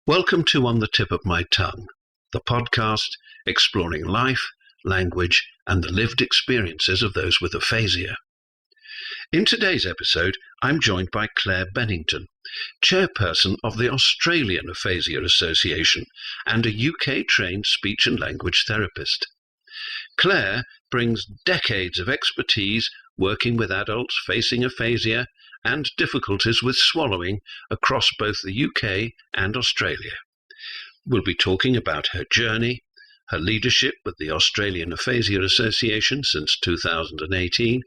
Welcome to On the Tip of My Tongue, the podcast exploring life, language, and the lived experiences of those with aphasia. In today's episode, I'm joined by Claire Bennington, chairperson of the Australian Aphasia Association and a UK-trained speech and language therapist. Claire brings decades of expertise working with adults facing aphasia and difficulties with swallowing across both the UK and Australia. We'll be talking about her journey, her leadership with the Australian Aphasia Association since 2018,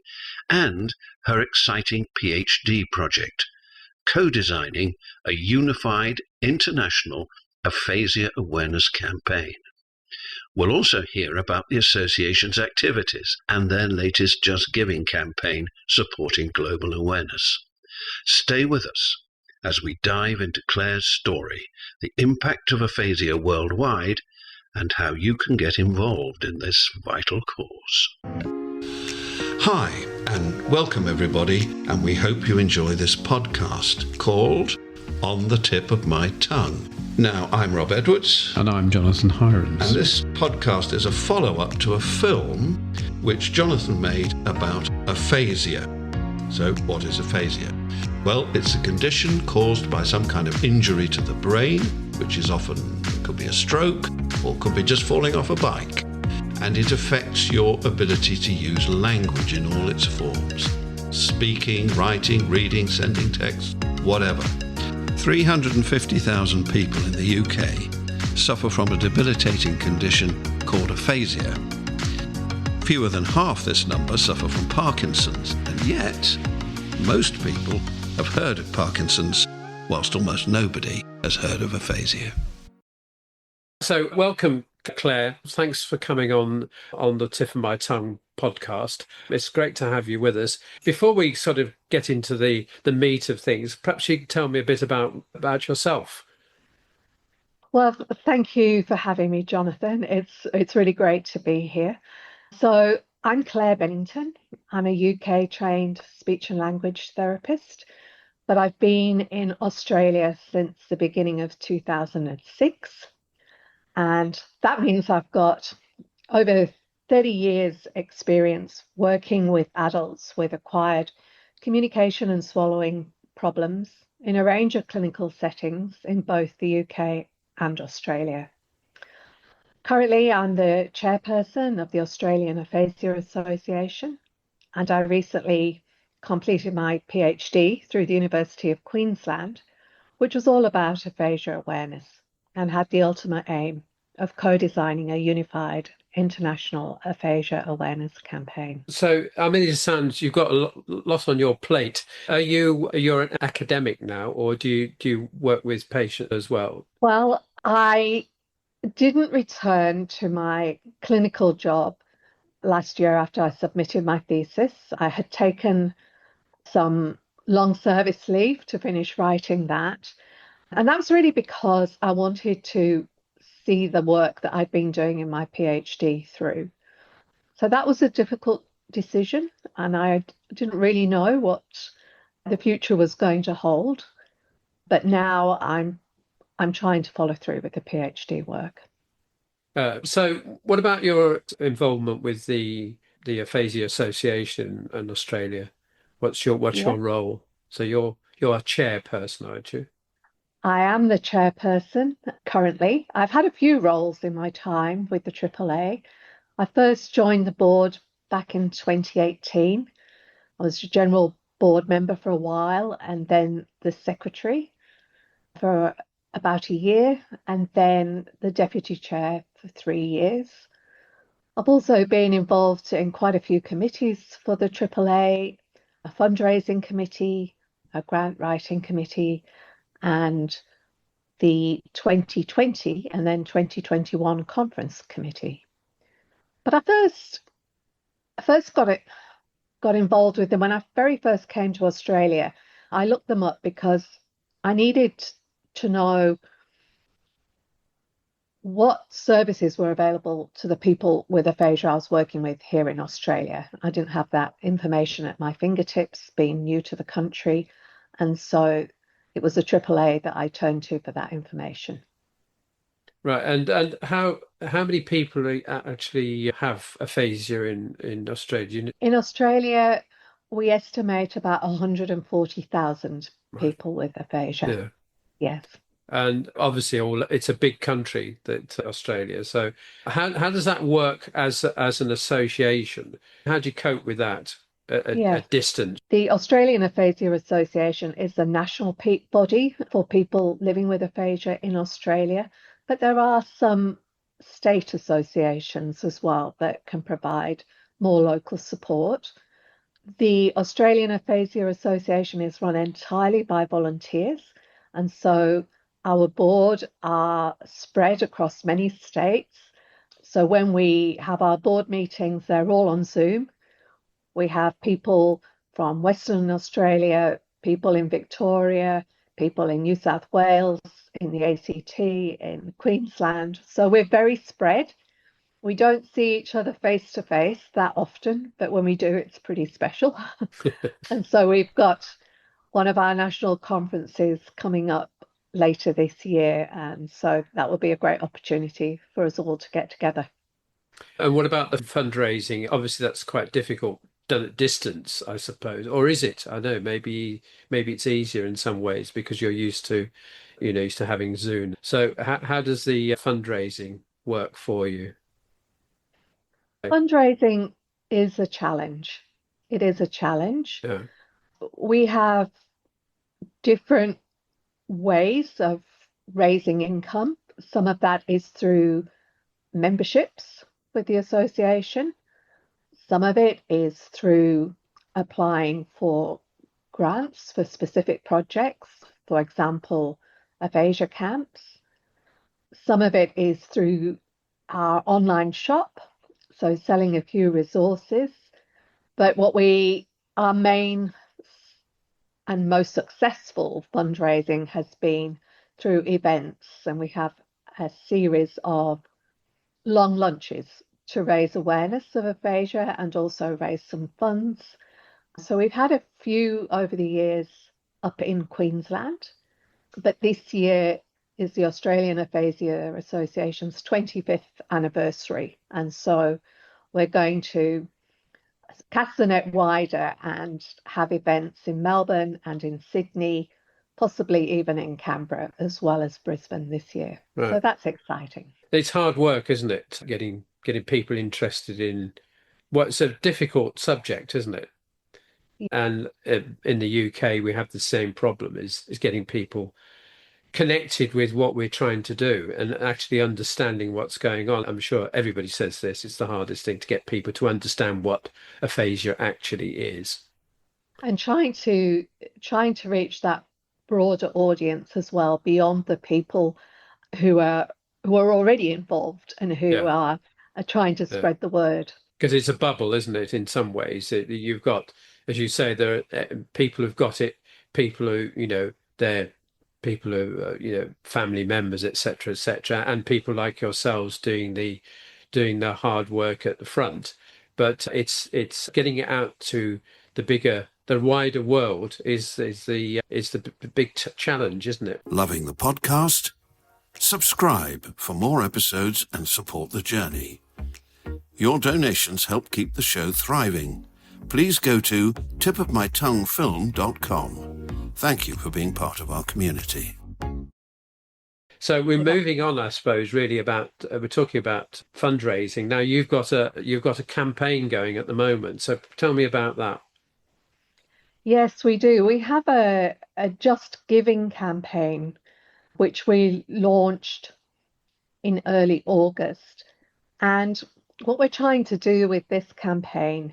and her exciting PhD project, co-designing a unified international aphasia awareness campaign. We'll also hear about the association's activities and their latest Just Giving campaign supporting global awareness. Stay with us as we dive into Claire's story, the impact of aphasia worldwide, and how you can get involved in this vital cause. Hi, and welcome everybody, and we hope you enjoy this podcast called On the Tip of My Tongue. Now, I'm Rob Edwards. And I'm Jonathan Hirons. And this podcast is a follow-up to a film which Jonathan made about aphasia. So, what is aphasia? Well, it's a condition caused by some kind of injury to the brain, which is often, could be a stroke, or could be just falling off a bike. And it affects your ability to use language in all its forms. Speaking, writing, reading, sending text, whatever. 350,000 people in the UK suffer from a debilitating condition called aphasia. Fewer than half this number suffer from Parkinson's, and yet most people have heard of Parkinson's, whilst almost nobody has heard of aphasia. So welcome, Claire. Thanks for coming on the Tip of My Tongue podcast. It's great to have you with us. Before we sort of get into the meat of things, perhaps you can tell me a bit about yourself. Well, thank you for having me, Jonathan. It's really great to be here. So I'm Claire Bennington. I'm a UK-trained speech and language therapist, but I've been in Australia since the beginning of 2006. And that means I've got over 30 years experience working with adults with acquired communication and swallowing problems in a range of clinical settings in both the UK and Australia. Currently, I'm the chairperson of the Australian Aphasia Association, and I recently completed my PhD through the University of Queensland, which was all about aphasia awareness and had the ultimate aim of co-designing a unified international aphasia awareness campaign. So, I mean, it sounds you've got a lot on your plate. You're an academic now, or do you work with patients as well? Well, I didn't return to my clinical job last year after I submitted my thesis. I had taken some long service leave to finish writing that. And that was really because I wanted to see the work that I'd been doing in my PhD through. So that was a difficult decision, and I didn't really know what the future was going to hold. But now I'm trying to follow through with the PhD work. So what about your involvement with the Aphasia Association in Australia? What's your role? So you're a chairperson, aren't you? I am the chairperson currently. I've had a few roles in my time with the AAA. I first joined the board back in 2018. I was a general board member for a while, and then the secretary for about a year, and then the deputy chair for 3 years. I've also been involved in quite a few committees for the AAA, a fundraising committee, a grant writing committee, and the 2020 and then 2021 conference committee. But I first got involved with them when I very first came to Australia. I looked them up because I needed to know what services were available to the people with aphasia I was working with here in Australia. I didn't have that information at my fingertips, being new to the country. And so it was a AAA that I turned to for that information. Right. And how many people actually have aphasia in Australia? In Australia, we estimate about 140,000 Right. people with aphasia. Yeah. Yes. And obviously, it's a big country, that Australia. So, how does that work as an association? How do you cope with that Yes. at distance? The Australian Aphasia Association is the national peak body for people living with aphasia in Australia, but there are some state associations as well that can provide more local support. The Australian Aphasia Association is run entirely by volunteers, and so our board are spread across many states. So when we have our board meetings, they're all on Zoom. We have people from Western Australia, people in Victoria, people in New South Wales, in the ACT, in Queensland. So we're very spread. We don't see each other face to face that often, but when we do, it's pretty special. And so we've got one of our national conferences coming up later this year. And so that will be a great opportunity for us all to get together. And what about the fundraising? Obviously, that's quite difficult done at distance, I suppose. Or is it? I know, maybe it's easier in some ways because you're used to, used to having Zoom. So how does the fundraising work for you? Fundraising is a challenge. It is a challenge. Yeah. We have different ways of raising income. Some of that is through memberships with the association. Some of it is through applying for grants for specific projects, for example, aphasia camps. Some of it is through our online shop, so selling a few resources. But our main and most successful fundraising has been through events, and we have a series of long lunches to raise awareness of aphasia and also raise some funds. So we've had a few over the years up in Queensland, but this year is the Australian Aphasia Association's 25th anniversary. And so we're going to cast the net wider and have events in Melbourne and in Sydney, possibly even in Canberra, as well as Brisbane this year. Right. So that's exciting. It's hard work, isn't it? Getting people interested in what's a difficult subject, isn't it? Yeah. And in the UK, we have the same problem: is getting people connected with what we're trying to do and actually understanding what's going on. I'm sure everybody says this. It's the hardest thing to get people to understand what aphasia actually is. And trying to reach that broader audience as well, beyond the people who are already involved and who are trying to spread the word. Because it's a bubble, isn't it? In some ways, you've got, as you say, there are people who've got it, people who, they're people who, family members, etc., etc., and people like yourselves doing the hard work at the front. But it's getting it out to the wider world is the big challenge, isn't it? Loving the podcast? Subscribe for more episodes and support the journey. Your donations help keep the show thriving. Please go to tipofmytonguefilm.com. Thank you for being part of our community. So we're moving on, I suppose, really about we're talking about fundraising. Now you've got a campaign going at the moment. So tell me about that. Yes, we do. We have a Just Giving campaign, which we launched in early August. And what we're trying to do with this campaign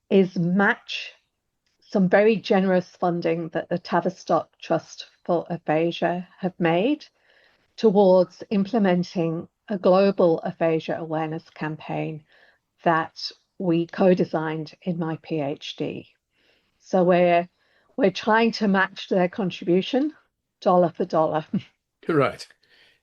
is match some very generous funding that the Tavistock Trust for Aphasia have made towards implementing a global aphasia awareness campaign that we co-designed in my PhD. So we're trying to match their contribution dollar for dollar. Right.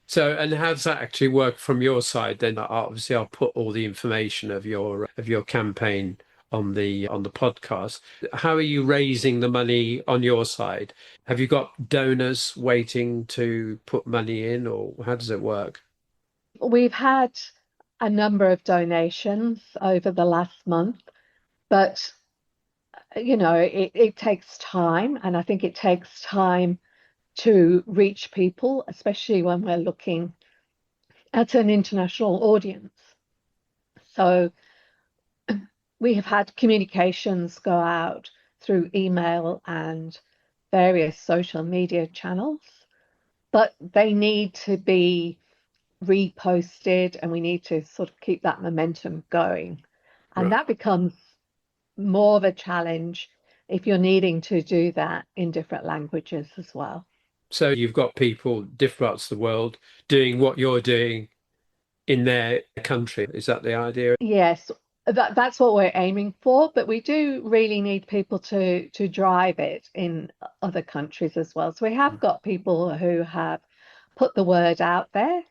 So, and how does that actually work from your side then? Obviously, I'll put all the information of your campaign on the podcast. How are you raising the money on your side? Have you got donors waiting to put money in, or how does it work? We've had a number of donations over the last month, but it takes time, and I think it takes time to reach people, especially when we're looking at an international audience. So we have had communications go out through email and various social media channels, but they need to be reposted and we need to sort of keep that momentum going. And Right. that becomes more of a challenge if you're needing to do that in different languages as well. So you've got people different parts of the world doing what you're doing in their country. Is that the idea? Yes, that's what we're aiming for, but we do really need people to drive it in other countries as well. So we have got people who have put the word out there,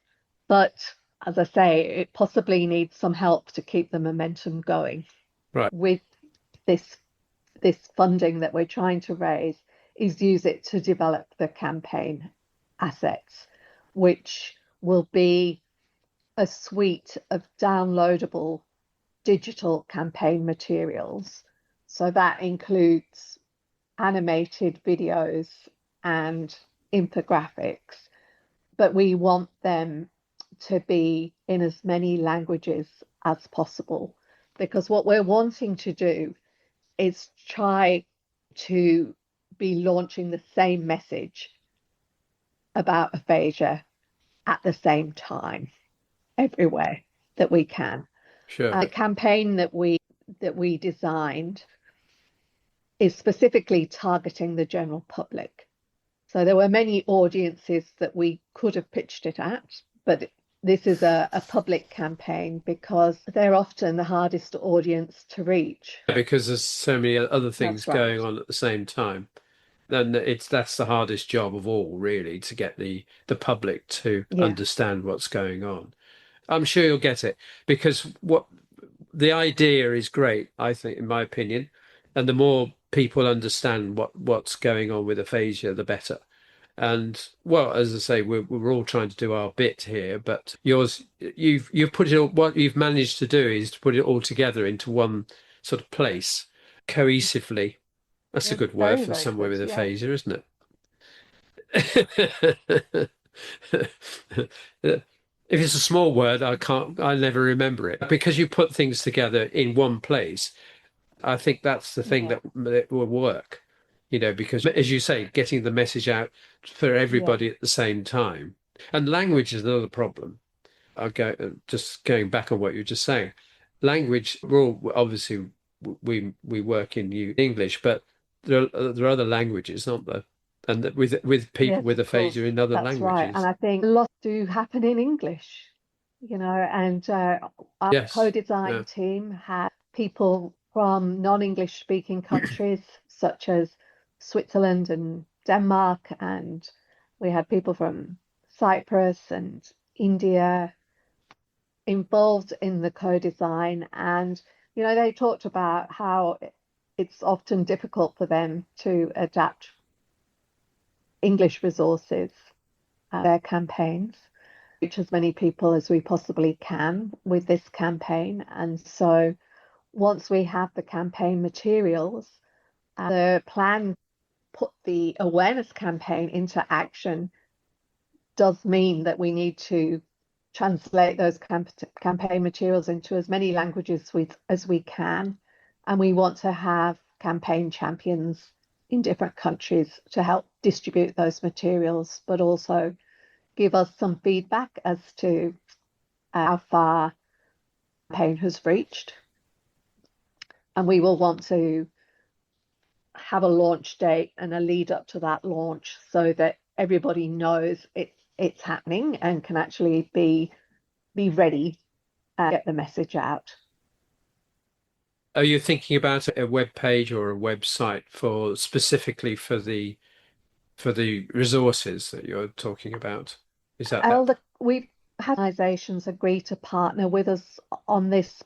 but as I say, it possibly needs some help to keep the momentum going. Right. With this funding that we're trying to raise is use it to develop the campaign assets, which will be a suite of downloadable digital campaign materials. So that includes animated videos and infographics, but we want them to be in as many languages as possible, because what we're wanting to do is try to be launching the same message about aphasia at the same time everywhere that we can. Sure. The campaign that we designed is specifically targeting the general public. So there were many audiences that we could have pitched it at, but this is a public campaign because they're often the hardest audience to reach. Because there's so many other things That's right. going on at the same time. And that's the hardest job of all, really, to get the public to Yeah. understand what's going on. I'm sure you'll get it, because what the idea is great, I think, in my opinion. And the more people understand what's going on with aphasia, the better. And well, as I say, we're all trying to do our bit here, but you've put it all, what you've managed to do is to put it all together into one sort of place cohesively. That's a Yeah, good word very, for very somewhere good. with Yeah. aphasia, isn't it? If it's a small word, I never remember it. Because you put things together in one place, I think that's the thing Yeah. that will work, because as you say, getting the message out for Yeah. everybody at the same time. And language is another problem. Just going back on what you were just saying. Language, we're all obviously we work in English, but there are other languages, aren't there? And with people Yes, with of course. aphasia in other That's right. And languages. I think lots do happen in English, and our Yes. co-design Yeah. team had people from non-English speaking countries such as Switzerland and Denmark, and we had people from Cyprus and India involved in the co-design. And they talked about how it's often difficult for them to adapt English resources their campaigns, reach as many people as we possibly can with this campaign. And so once we have the campaign materials, the plan put the awareness campaign into action does mean that we need to translate those campaign materials into as many languages as we can. And we want to have campaign champions in different countries to help distribute those materials, but also give us some feedback as to how far the campaign has reached. And we will want to have a launch date and a lead up to that launch so that everybody knows it's happening and can actually be ready and get the message out. Are you thinking about a web page or a website for specifically for the resources that you're talking about? Is that We've had organisations agree to partner with us on this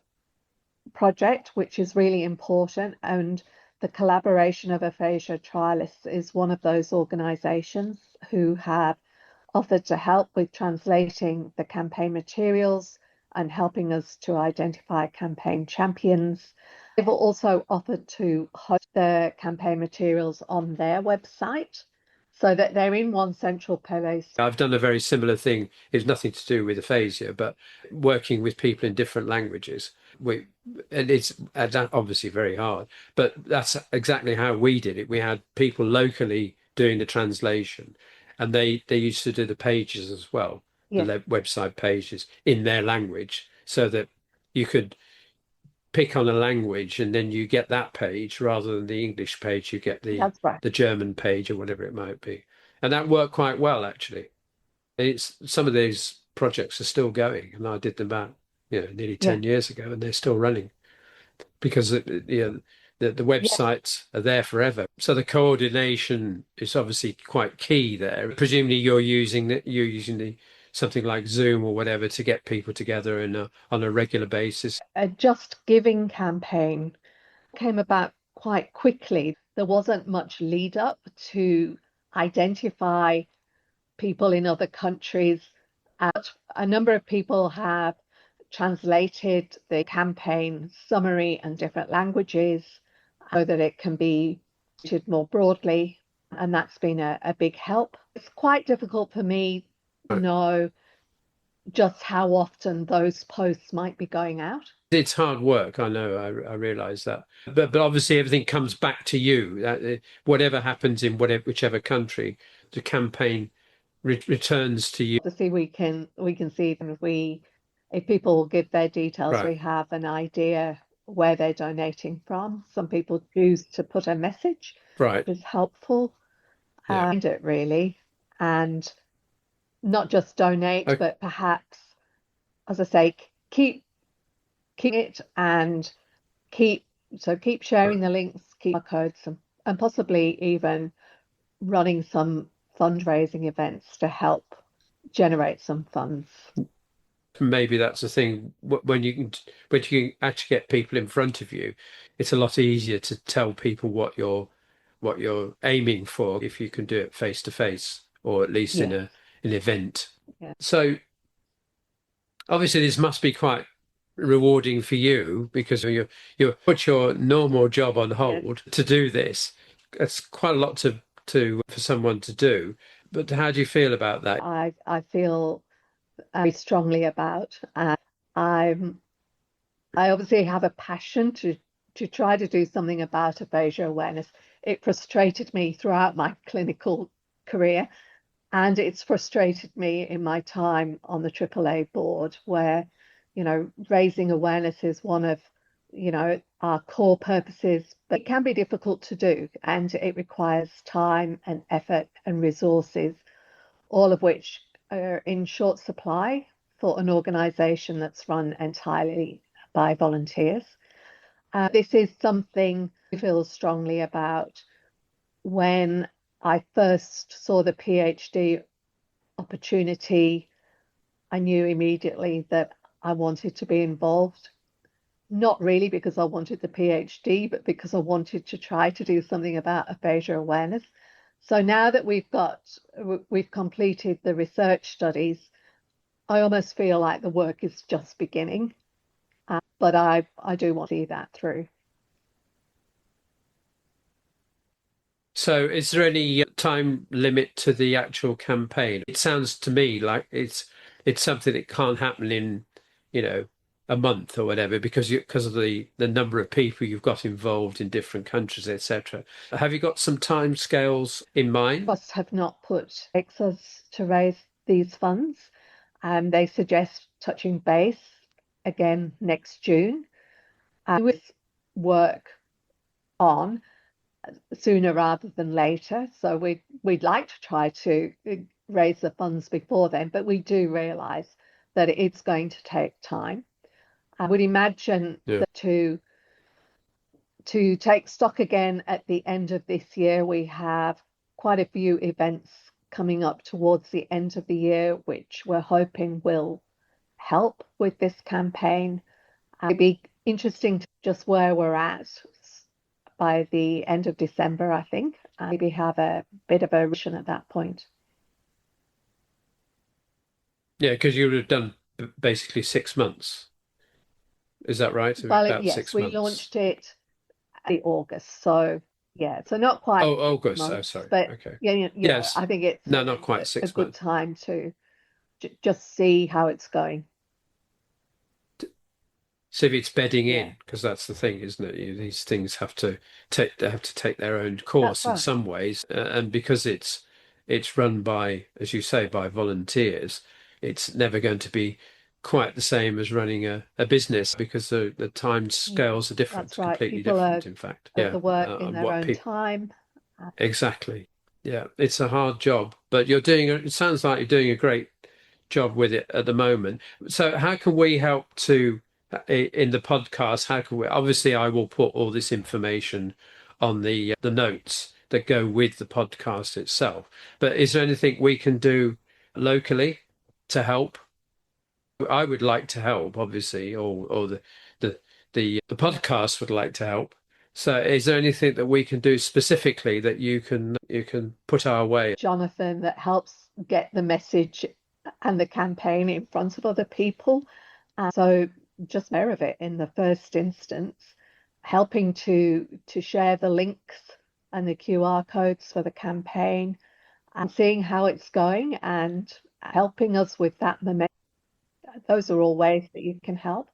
project, which is really important, and the collaboration of aphasia trialists is one of those organisations who have offered to help with translating the campaign materials and helping us to identify campaign champions. They've also offered to host the campaign materials on their website so that they're in one central place. I've done a very similar thing. It's nothing to do with aphasia, but working with people in different languages. And it's obviously very hard, but that's exactly how we did it. We had people locally doing the translation, and they used to do the pages as well, the website pages in their language, so that you could pick on a language and then you get that page rather than the English page. You get the German page or whatever it might be, and that worked quite well actually. It's some of these projects are still going, and I did them about nearly 10 years ago, and they're still running because the websites are there forever. So the coordination is obviously quite key there. Presumably you're using something like Zoom or whatever to get people together on a regular basis. A Just Giving campaign came about quite quickly. There wasn't much lead up to identify people in other countries. A number of people have translated the campaign summary in different languages so that it can be treated more broadly, and that's been a big help. It's quite difficult for me to know just how often those posts might be going out. It's hard work, I know, I realise that. But obviously everything comes back to you. Whatever happens in whichever country, the campaign returns to you. Obviously we can see them if people give their details, we have an idea where they're donating from. Some people choose to put a message, which is helpful, and it really, and not just donate, but perhaps, as I say, keep it and keep sharing the links, keep our codes, and possibly even running some fundraising events to help generate some funds. Maybe that's the thing. When you can actually get people in front of you, it's a lot easier to tell people what you're aiming for if you can do it face to face, or at least in an event. So obviously this must be quite rewarding for you, because you put your normal job on hold to do this. It's quite a lot for someone to do. But how do you feel about that? I feel very strongly about. I obviously have a passion to try to do something about aphasia awareness. It frustrated me throughout my clinical career, and it's frustrated me in my time on the AAA board, where raising awareness is one of our core purposes, but it can be difficult to do, and it requires time and effort and resources, all of which are in short supply for an organisation that's run entirely by volunteers. This is something I feel strongly about. When I first saw the PhD opportunity, I knew immediately that I wanted to be involved, not really because I wanted the PhD, but because I wanted to try to do something about aphasia awareness. So now that we've completed the research studies, I almost feel like the work is just beginning, but I do want to see that through. So is there any time limit to the actual campaign? It sounds to me like it's something that can't happen in, a month or whatever, because of the number of people you've got involved in different countries, etc. Have you got some time scales in mind? Trusts have not put excess to raise these funds. They suggest touching base again next June, with work on sooner rather than later. So we'd like to try to raise the funds before then, but we do realise that it's going to take time. I would imagine that to take stock again at the end of this year, we have quite a few events coming up towards the end of the year, which we're hoping will help with this campaign. Maybe interesting to just where we're at by the end of December, I think. Maybe have a bit of a revision at that point. Yeah, because you would have done basically 6 months. Is that right? Well, About yes, 6 we months. launched it in August. So, yeah, so not quite Oh, August. months, Oh, sorry. but Okay. yes. I think it's No, not quite a 6 good months. time to just see how it's going. So if it's bedding Yeah. in, because that's the thing, isn't it? These things have to take their own course in right. some ways, and because it's run by, as you say, by volunteers, it's never going to be quite the same as running a business, because the time scales are different, That's right. completely People different, in fact. are the work in their own time. Exactly. Yeah, it's a hard job, but it sounds like you're doing a great job with it at the moment. So how can we help in the podcast? How can we, obviously I will put all this information on the notes that go with the podcast itself, but is there anything we can do locally to help? I would like to help, obviously, or the podcast would like to help. So is there anything that we can do specifically that you can put our way? Jonathan, that helps get the message and the campaign in front of other people. So just aware of it in the first instance, helping to share the links and the QR codes for the campaign and seeing how it's going and helping us with that momentum. Those are all ways that you can help.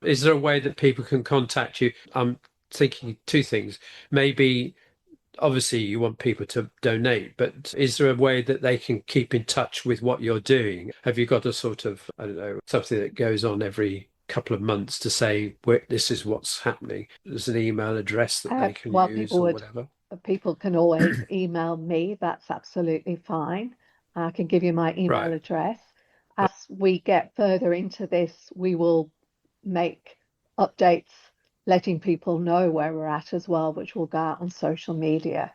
Is there a way that people can contact you? I'm thinking two things. Maybe, obviously, you want people to donate, but is there a way that they can keep in touch with what you're doing? Have you got a sort of, I don't know, something that goes on every couple of months to say, this is what's happening? There's an email address that they can use or whatever. People can always email me. That's absolutely fine. I can give you my email address. As we get further into this, we will make updates letting people know where we're at as well, which will go out on social media.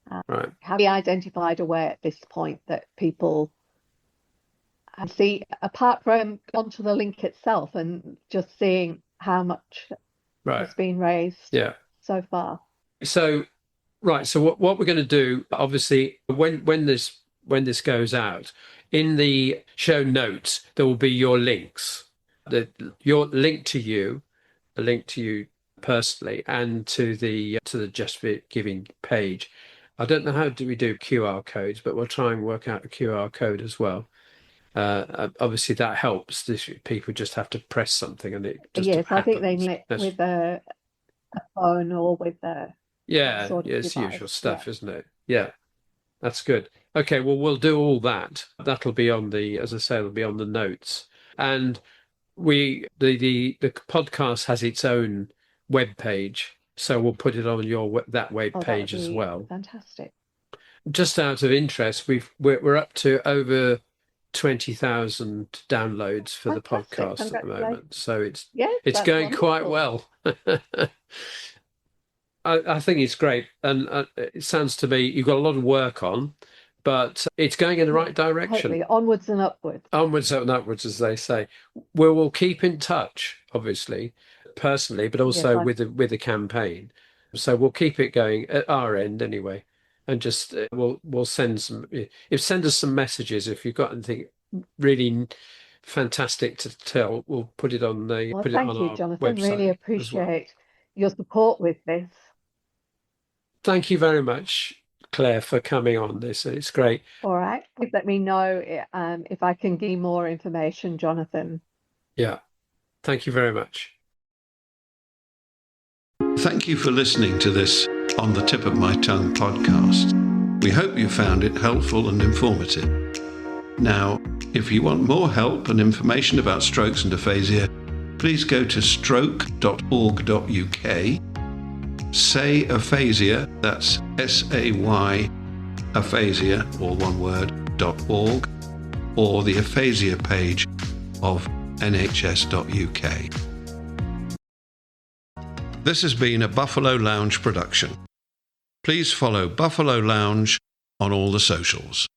Have we identified a way at this point that people see, apart from onto the link itself and just seeing how much has been raised so far? So what we're going to do, obviously, when this goes out, in the show notes there will be your links, your link to you, a link to you personally, and to the Just Giving page. I don't know how do we do QR codes, but we'll try and work out a QR code as well. Obviously that helps. People just have to press something and it just happens. I think they link with a phone or with a it's the usual stuff, isn't it? Yeah, that's good. Okay, well, we'll do all that. That'll be on as I say, it'll be on the notes. And the podcast has its own web page, so we'll put it on that web page as well. Fantastic. Just out of interest, we're up to over 20,000 downloads for the podcast at the moment, so it's going quite well. I think it's great, and it sounds to me you've got a lot of work on, but it's going in the right direction. Totally. Onwards and upwards. Onwards and upwards, as they say. We'll keep in touch, obviously, personally, but also with the campaign. So we'll keep it going at our end anyway, and just we'll send us some messages if you've got anything really fantastic to tell. We'll put it on the put it on our Jonathan. Website. Really appreciate your support with this. Thank you very much, Claire, for coming on this. It's great. All right. Please let me know if I can give more information, Jonathan. Yeah. Thank you very much. Thank you for listening to this On the Tip of My Tongue podcast. We hope you found it helpful and informative. Now, if you want more help and information about strokes and aphasia, please go to stroke.org.uk, Say Aphasia, that's SAY, aphasia, all one word, .org, or the aphasia page of nhs.uk. This has been a Buffalo Lounge production. Please follow Buffalo Lounge on all the socials.